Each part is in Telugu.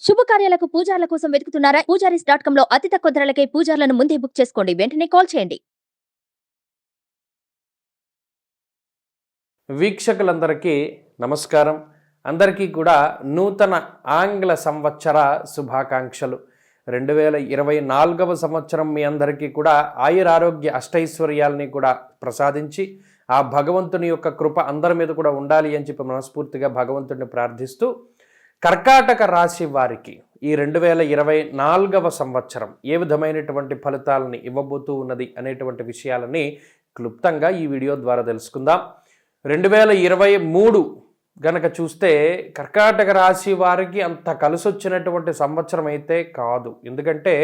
శుభకార్యాలకు పూజార్ల కోసం వెతుకుతున్నారా? పూజారీస్.com లో అతి తక్కువ ధరలకే పూజార్లను ముందే బుక్ చేసుకోండి. వెంటనే కాల్ చేయండి. వీక్షకులందరికీ నమస్కారం. అందరికీ కూడా నూతన ఆంగ్ల సంవత్సర శుభాకాంక్షలు. 2024వ సంవత్సరం మీ అందరికీ కూడా ఆయురారోగ్య అష్టైశ్వర్యాలని కూడా ప్రసాదించి ఆ భగవంతుని యొక్క కృప అందరి మీద కూడా ఉండాలి అని చెప్పి మనస్ఫూర్తిగా భగవంతుడిని ప్రార్థిస్తూ, కర్కాటక రాశి వారికి ఈ 2024వ సంవత్సరం ఏ విధమైనటువంటి ఫలితాలని ఇవ్వబోతూ ఉన్నది అనేటువంటి విషయాలని క్లుప్తంగా ఈ వీడియో ద్వారా తెలుసుకుందాం. 2023 గనక చూస్తే కర్కాటక రాశి వారికి అంత కలిసొచ్చినటువంటి సంవత్సరం అయితే కాదు. ఎందుకంటే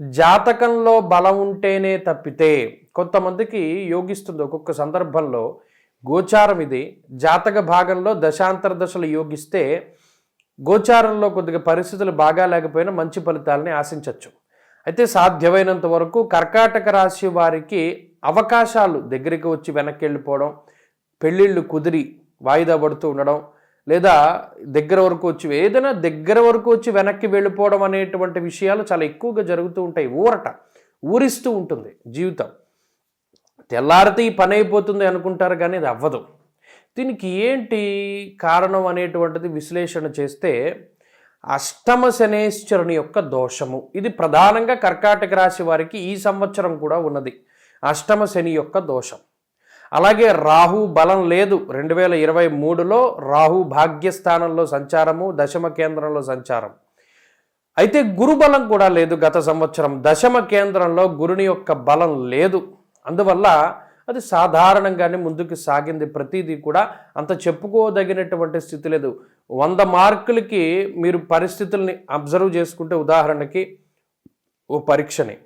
జాతకంలో బలం ఉంటేనే తప్పితే, కొంతమందికి యోగిస్తుంది ఒక్కొక్క సందర్భంలో గోచారం ఇది. జాతక భాగంలో దశాంతర దశలు యోగిస్తే గోచారంలో కొద్దిగా పరిస్థితులు బాగా లేకపోయినా మంచి ఫలితాలని ఆశించవచ్చు. అయితే సాధ్యమైనంత వరకు కర్కాటక రాశి వారికి అవకాశాలు దగ్గరికి వచ్చి వెనక్కి వెళ్ళిపోవడం, పెళ్ళిళ్ళు కుదిరి వాయిదా పడుతూ ఉండడం, లేదా దగ్గర వరకు వచ్చి ఏదైనా దగ్గర వరకు వచ్చి వెనక్కి వెళ్ళిపోవడం అనేటువంటి విషయాలు చాలా ఎక్కువగా జరుగుతూ ఉంటాయి. ఊరిస్తూ ఉంటుంది జీవితం. తెల్లారితే ఈ పని అయిపోతుంది అనుకుంటారు, కానీ అది అవ్వదు. దీనికి ఏంటి కారణం అనేటువంటిది విశ్లేషణ చేస్తే అష్టమ శనేశ్వరుని యొక్క దోషము. ఇది ప్రధానంగా కర్కాటక రాశి వారికి ఈ సంవత్సరం కూడా ఉన్నది, అష్టమ శని యొక్క దోషం. అలాగే రాహు బలం లేదు. 2023లో రాహు భాగ్యస్థానంలో సంచారము, దశమ కేంద్రంలో సంచారం. అయితే గురు బలం కూడా లేదు. గత సంవత్సరం దశమ కేంద్రంలో గురుని యొక్క బలం లేదు. అందువల్ల అది సాధారణంగానే ముందుకు సాగింది. ప్రతిదీ కూడా అంత చెప్పుకోదగినటువంటి స్థితి లేదు. 100 మార్కులకి మీరు పరిస్థితుల్ని అబ్జర్వ్ చేసుకుంటే, ఉదాహరణకి ఓ పరీక్షని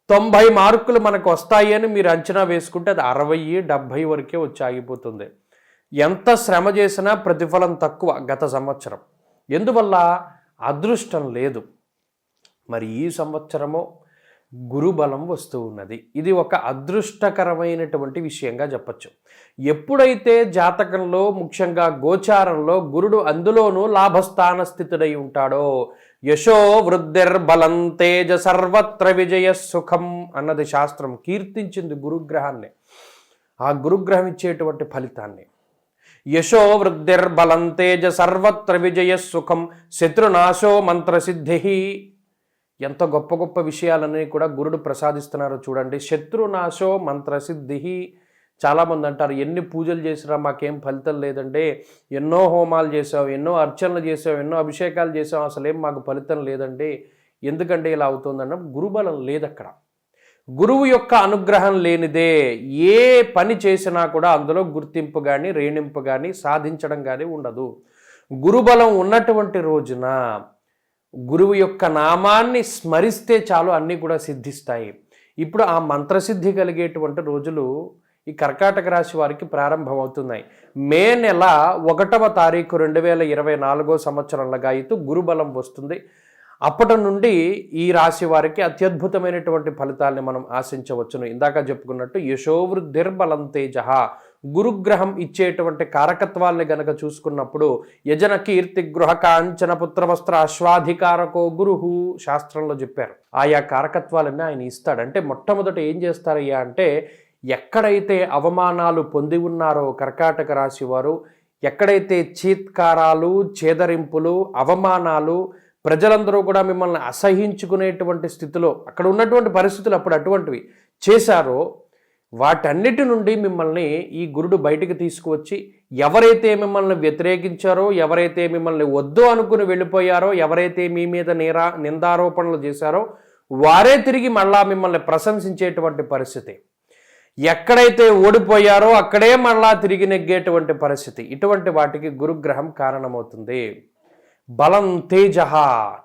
90 మార్కులు మనకు వస్తాయి అని మీరు అంచనా వేసుకుంటే అది 60-70 వరకే వచ్చి ఆగిపోతుంది. ఎంత శ్రమ చేసినా ప్రతిఫలం తక్కువ గత సంవత్సరం. ఎందువల్ల? అదృష్టం లేదు. మరి ఈ సంవత్సరము గురుబలం వస్తూ ఉన్నది. ఇది ఒక అదృష్టకరమైనటువంటి విషయంగా చెప్పచ్చు. ఎప్పుడైతే జాతకంలో ముఖ్యంగా గోచారంలో గురుడు అందులోనూ లాభస్థాన స్థితుడై ఉంటాడో, యశో వృద్ధిర్బలం తేజ సర్వత్ర విజయ సుఖం అన్నది శాస్త్రం కీర్తించింది గురుగ్రహాన్ని, ఆ గురుగ్రహం ఇచ్చేటువంటి ఫలితాన్ని. యశో వృద్ధిర్బలం తేజ సర్వత్ర విజయ సుఖం శత్రునాశో మంత్రసిద్ధి. ఎంత గొప్ప గొప్ప విషయాలని కూడా గురుడు ప్రసాదిస్తున్నారో చూడండి. శత్రునాశో మంత్రసిద్ధి. చాలామంది అంటారు, ఎన్ని పూజలు చేసినా మాకేం ఫలితం లేదంటే, ఎన్నో హోమాలు చేసాం, ఎన్నో అర్చనలు చేసాం, ఎన్నో అభిషేకాలు చేసాం, అసలేం మాకు ఫలితం లేదండి, ఎందుకంటే ఇలా అవుతుందన్న గురుబలం లేదు అక్కడ. గురువు యొక్క అనుగ్రహం లేనిదే ఏ పని చేసినా కూడా అందులో గుర్తింపు కానీ రేణింపు కానీ సాధించడం కానీ ఉండదు. గురుబలం ఉన్నటువంటి రోజున గురువు యొక్క నామాన్ని స్మరిస్తే చాలు అన్నీ కూడా సిద్ధిస్తాయి. ఇప్పుడు ఆ మంత్రసిద్ధి కలిగేటువంటి రోజులు ఈ కర్కాటక రాశి వారికి ప్రారంభమవుతున్నాయి. మే నెల 1వ తారీఖు 2024 సంవత్సరంలో గురుబలం వస్తుంది. అప్పటి నుండి ఈ రాశి వారికి అత్యద్భుతమైనటువంటి ఫలితాలని మనం ఆశించవచ్చును. ఇందాక చెప్పుకున్నట్టు యశోవృద్ధిర్బలం తేజ, గురుగ్రహం ఇచ్చేటువంటి కారకత్వాల్ని గనక చూసుకున్నప్పుడు యజన కీర్తి గృహ కాంచన పుత్రవస్త్ర అశ్వాధికారకో గురుహు శాస్త్రంలో చెప్పారు. ఆయా కారకత్వాలన్నీ ఆయన ఇస్తాడు. అంటే మొట్టమొదట ఏం చేస్తారయ్యా అంటే, ఎక్కడైతే అవమానాలు పొంది ఉన్నారో కర్కాటక రాశి వారు, ఎక్కడైతే చీత్కారాలు, చేదరింపులు, అవమానాలు, ప్రజలందరూ కూడా మిమ్మల్ని అసహించుకునేటువంటి స్థితిలో అక్కడ ఉన్నటువంటి పరిస్థితులు అప్పుడు అటువంటివి చేశారో, వాటన్నిటి నుండి మిమ్మల్ని ఈ గురుడు బయటికి తీసుకువచ్చి, ఎవరైతే మిమ్మల్ని వ్యతిరేకించారో, ఎవరైతే మిమ్మల్ని వద్దు అనుకుని వెళ్ళిపోయారో, ఎవరైతే మీ మీద నిందారోపణలు చేశారో వారే తిరిగి మళ్ళా మిమ్మల్ని ప్రశంసించేటువంటి పరిస్థితి. ఎక్కడైతే ఓడిపోయారో అక్కడే మళ్ళా తిరిగి నెగ్గేటువంటి పరిస్థితి. ఇటువంటి వాటికి గురుగ్రహం కారణమవుతుంది. బలం తేజ,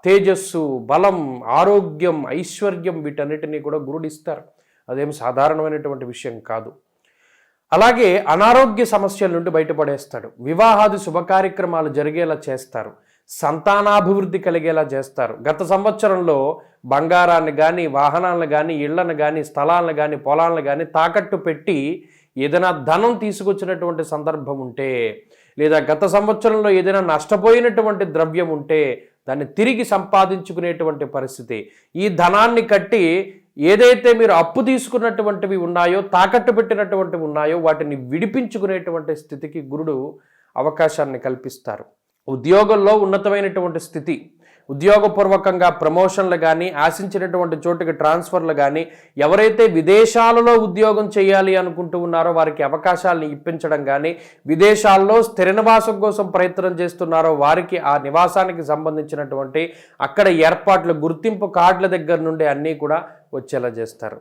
తేజస్సు, బలం, ఆరోగ్యం, ఐశ్వర్యం వీటన్నిటినీ కూడా గురుడిస్తారు. అదేం సాధారణమైనటువంటి విషయం కాదు. అలాగే అనారోగ్య సమస్యల నుండి బయటపడేస్తాడు. వివాహాది శుభకార్యక్రమాలు జరిగేలా చేస్తారు. సంతానాభివృద్ధి కలిగేలా చేస్తారు. గత సంవత్సరంలో బంగారాన్ని కానీ, వాహనాలను కానీ, ఇళ్లను కానీ, స్థలాలను కానీ, పొలాలను కానీ తాకట్టు పెట్టి ఏదైనా ధనం తీసుకొచ్చినటువంటి సందర్భం ఉంటే, లేదా గత సంవత్సరంలో ఏదైనా నష్టపోయినటువంటి ద్రవ్యం ఉంటే దాన్ని తిరిగి సంపాదించుకునేటువంటి పరిస్థితి. ఈ ధనాన్ని కట్టి ఏదైతే మీరు అప్పు తీసుకున్నటువంటివి ఉన్నాయో, తాకట్టు పెట్టినటువంటివి ఉన్నాయో వాటిని విడిపించుకునేటువంటి స్థితికి గురుడు అవకాశాన్ని కల్పిస్తారు. ఉద్యోగంలో ఉన్నతమైనటువంటి స్థితి, ఉద్యోగపూర్వకంగా ప్రమోషన్లు కానీ, ఆశించినటువంటి చోటుకి ట్రాన్స్ఫర్లు కానీ, ఎవరైతే విదేశాలలో ఉద్యోగం చేయాలి అనుకుంటూ ఉన్నారో వారికి అవకాశాలను ఇప్పించడం కానీ, విదేశాల్లో స్థిర నివాసం కోసం ప్రయత్నం చేస్తున్నారో వారికి ఆ నివాసానికి సంబంధించినటువంటి అక్కడ ఏర్పాట్లు, గుర్తింపు కార్డుల దగ్గర నుండి అన్నీ కూడా వచ్చేలా చేస్తారు.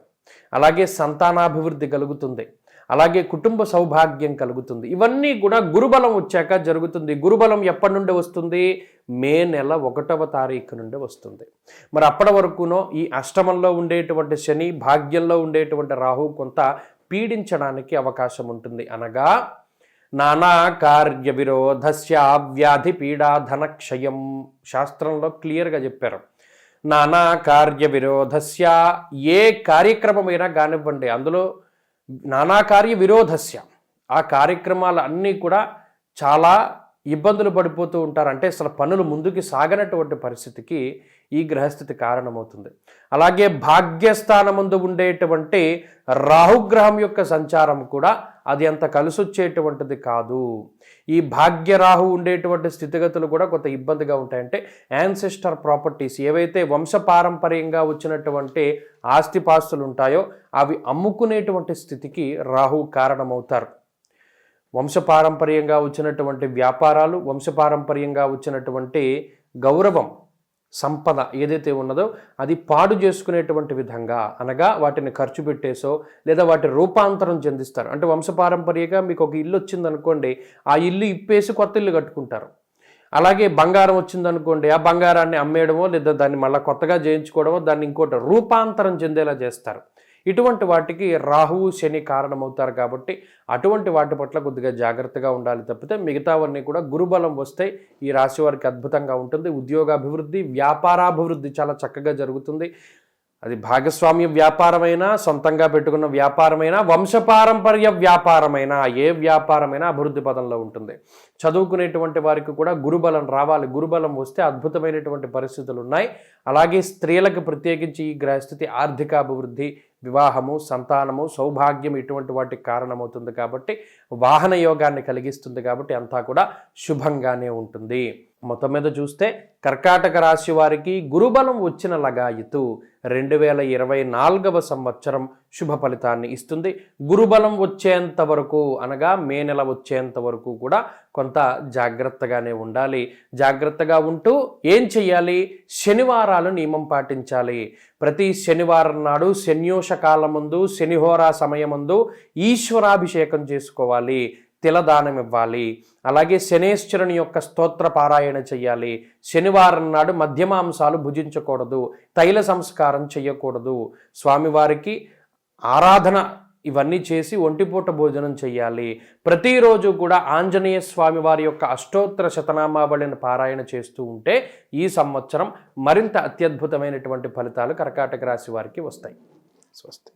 అలాగే సంతానాభివృద్ధి కలుగుతుంది, అలాగే కుటుంబ సౌభాగ్యం కలుగుతుంది. ఇవన్నీ కూడా గురుబలం వచ్చాక జరుగుతుంది. గురుబలం ఎప్పటి నుండి వస్తుంది? మే నెల 1వ తారీఖు నుండి వస్తుంది. మరి అప్పటి వరకునో ఈ అష్టమంలో ఉండేటువంటి శని, భాగ్యంలో ఉండేటువంటి రాహు కొంత పీడించడానికి అవకాశం ఉంటుంది. అనగా నానా కార్య విరోధస్య వ్యాధి పీడా ధనక్షయం, శాస్త్రంలో క్లియర్గా చెప్పారు. నానా కార్య విరోధస్య, ఏ కార్యక్రమమైనా కానివ్వండి, అందులో నానా కార్య విరోధస్య, ఆ కార్యక్రమాలు అన్నీ కూడా చాలా ఇబ్బందులు పడిపోతూ ఉంటారు. అంటే అసలు పనులు ముందుకు సాగనటువంటి పరిస్థితికి ఈ గ్రహస్థితి కారణమవుతుంది. అలాగే భాగ్యస్థానముందు ఉండేటువంటి రాహుగ్రహం యొక్క సంచారం కూడా అది అంత కలిసొచ్చేటువంటిది కాదు. ఈ భాగ్యరాహు ఉండేటువంటి స్థితిగతులు కూడా కొంత ఇబ్బందిగా ఉంటాయంటే యాన్సెస్టర్ ప్రాపర్టీస్, ఏవైతే వంశపారంపర్యంగా వచ్చినటువంటి ఆస్తిపాస్తులు ఉంటాయో అవి అమ్ముకునేటువంటి స్థితికి రాహు కారణమవుతారు. వంశపారంపర్యంగా వచ్చినటువంటి వ్యాపారాలు, వంశపారంపర్యంగా వచ్చినటువంటి గౌరవం, సంపద ఏదైతే ఉన్నదో అది పాడు చేసుకునేటువంటి విధంగా, అనగా వాటిని ఖర్చు పెట్టేసో లేదా వాటి రూపాంతరం చెందిస్తారు. అంటే వంశపారంపర్యంగా మీకు ఒక ఇల్లు వచ్చిందనుకోండి, ఆ ఇల్లు ఇప్పేసి కొత్త ఇల్లు కట్టుకుంటారు. అలాగే బంగారం వచ్చిందనుకోండి, ఆ బంగారాన్ని అమ్మేయడమో లేదా దాన్ని మళ్ళీ కొత్తగా చేయించుకోవడమో, దాన్ని ఇంకోటి రూపాంతరం చెందేలా చేస్తారు. ఇటువంటి వాటికి రాహువు శని కారణమవుతారు. కాబట్టి అటువంటి వాటి పట్ల కొద్దిగా జాగ్రత్తగా ఉండాలి తప్పితే మిగతావన్నీ కూడా గురుబలం వస్తే ఈ రాశి వారికి అద్భుతంగా ఉంటుంది. ఉద్యోగాభివృద్ధి, వ్యాపారాభివృద్ధి చాలా చక్కగా జరుగుతుంది. అది భాగస్వామ్య వ్యాపారమైనా, సొంతంగా పెట్టుకున్న వ్యాపారమైనా, వంశపారంపర్య వ్యాపారమైనా, ఏ వ్యాపారమైనా అభివృద్ధి పదంలో ఉంటుంది. చదువుకునేటువంటి వారికి కూడా గురుబలం రావాలి. గురుబలం వస్తే అద్భుతమైనటువంటి పరిస్థితులు ఉన్నాయి. అలాగే స్త్రీలకు ప్రత్యేకించి ఈ గ్రహస్థితి ఆర్థికాభివృద్ధి, వివాహము, సంతానము, సౌభాగ్యం ఇటువంటి వాటికి కారణమవుతుంది. కాబట్టి వాహన యోగాన్ని కలిగిస్తుంది. కాబట్టి అంతా కూడా శుభంగానే ఉంటుంది. మొత్తం మీద చూస్తే కర్కాటక రాశి వారికి గురుబలం వచ్చిన లగాయతు 2024వ సంవత్సరం శుభ ఫలితాన్ని ఇస్తుంది. గురుబలం వచ్చేంత వరకు, అనగా మే నెల వచ్చేంత వరకు కూడా కొంత జాగ్రత్తగానే ఉండాలి. జాగ్రత్తగా ఉంటూ ఏం చెయ్యాలి? శనివారాలు నియమం పాటించాలి. ప్రతి శనివారం నాడు శన్యోష కాలమందు, శనిహోరా సమయమందు ఈశ్వరాభిషేకం చేసుకోవాలి, తిలదానం ఇవ్వాలి. అలాగే శనేశ్వరుని యొక్క స్తోత్ర పారాయణ చెయ్యాలి. శనివారం నాడు మద్యమాంసాలు భుజించకూడదు, తైల సంస్కారం చెయ్యకూడదు, స్వామివారికి ఆరాధన ఇవన్నీ చేసి ఒంటిపూట భోజనం చెయ్యాలి. ప్రతిరోజు కూడా ఆంజనేయ స్వామి వారి యొక్క అష్టోత్తర శతనామావళిని పారాయణ చేస్తూ ఉంటే ఈ సంవత్సరం మరింత అత్యద్భుతమైనటువంటి ఫలితాలు కర్కాటక రాశి వారికి వస్తాయి. స్వస్తి.